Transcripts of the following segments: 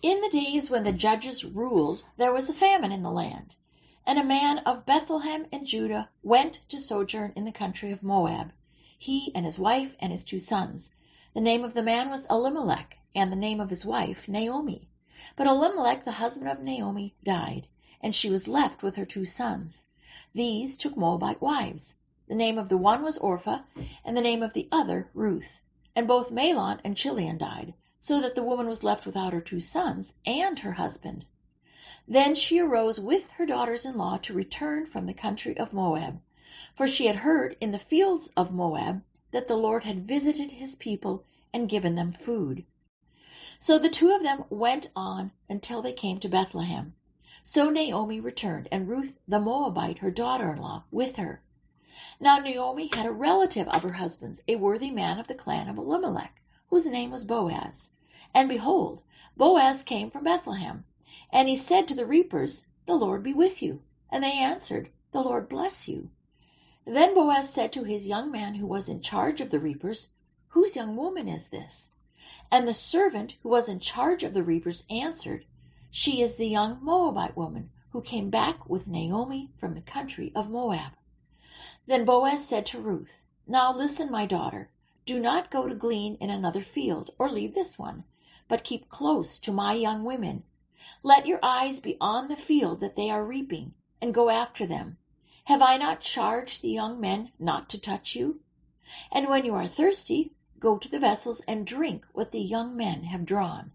In the days when the judges ruled, there was a famine in the land, and a man of Bethlehem in Judah went to sojourn in the country of Moab, he and his wife and his 2 sons. The name of the man was Elimelech, and the name of his wife Naomi. But Elimelech, the husband of Naomi, died, and she was left with her 2 sons. These took Moabite wives. The name of the one was Orpah, and the name of the other Ruth. And both Mahlon and Chilion died, so that the woman was left without her 2 sons and her husband. Then she arose with her daughters-in-law to return from the country of Moab, for she had heard in the fields of Moab that the Lord had visited his people and given them food. So the 2 of them went on until they came to Bethlehem. So Naomi returned, and Ruth the Moabite, her daughter-in-law, with her. Now Naomi had a relative of her husband's, a worthy man of the clan of Elimelech, whose name was Boaz. And behold, Boaz came from Bethlehem. And he said to the reapers, "The Lord be with you." And they answered, "The Lord bless you." Then Boaz said to his young man who was in charge of the reapers, "Whose young woman is this?" And the servant who was in charge of the reapers answered, "She is the young Moabite woman who came back with Naomi from the country of Moab." Then Boaz said to Ruth, "Now listen, my daughter, do not go to glean in another field, or leave this one, but keep close to my young women. Let your eyes be on the field that they are reaping, and go after them. Have I not charged the young men not to touch you? And when you are thirsty, go to the vessels and drink what the young men have drawn."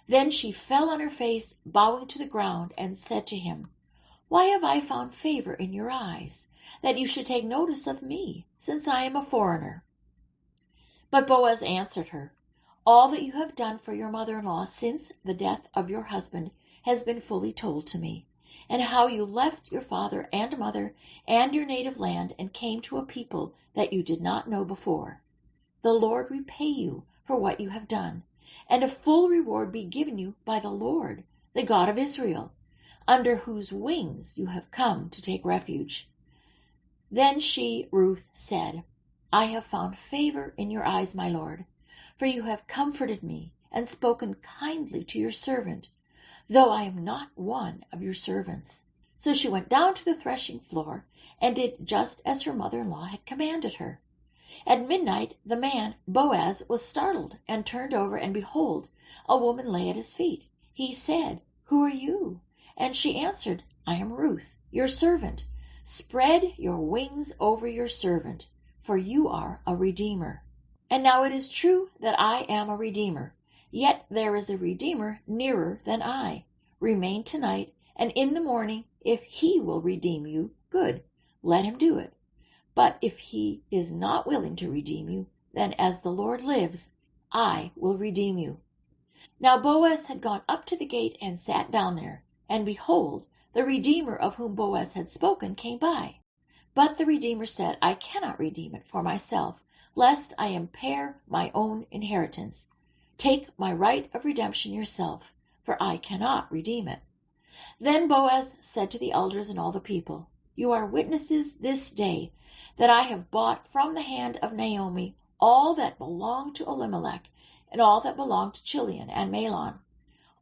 Then she fell on her face, bowing to the ground, and said to him, "Why have I found favor in your eyes, that you should take notice of me, since I am a foreigner?" But Boaz answered her, "All that you have done for your mother-in-law since the death of your husband has been fully told to me, and how you left your father and mother and your native land and came to a people that you did not know before. The Lord repay you for what you have done, and a full reward be given you by the Lord, the God of Israel, under whose wings you have come to take refuge." Then she, Ruth, said, "I have found favor in your eyes, my lord, for you have comforted me and spoken kindly to your servant, though I am not one of your servants." So she went down to the threshing floor and did just as her mother-in-law had commanded her. At midnight the man, Boaz, was startled and turned over, and behold, a woman lay at his feet. He said, "Who are you?" And she answered, "I am Ruth, your servant. Spread your wings over your servant, for you are a redeemer. And now it is true that I am a redeemer, yet there is a redeemer nearer than I. Remain tonight, and in the morning, if he will redeem you, good, let him do it. But if he is not willing to redeem you, then as the Lord lives, I will redeem you." Now Boaz had gone up to the gate and sat down there, and behold, the Redeemer of whom Boaz had spoken came by. But the Redeemer said, "I cannot redeem it for myself, lest I impair my own inheritance. Take my right of redemption yourself, for I cannot redeem it." Then Boaz said to the elders and all the people, "You are witnesses this day that I have bought from the hand of Naomi all that belonged to Elimelech, and all that belonged to Chilion and Mahlon.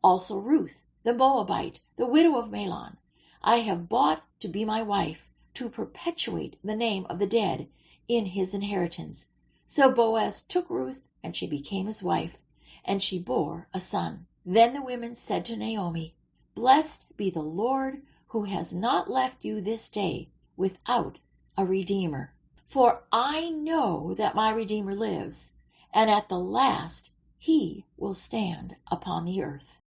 Also Ruth, the Moabite, the widow of Mahlon, I have bought to be my wife, to perpetuate the name of the dead in his inheritance." So Boaz took Ruth, and she became his wife, and she bore a son. Then the women said to Naomi, "Blessed be the Lord, who has not left you this day without a redeemer. For I know that my Redeemer lives, and at the last he will stand upon the earth."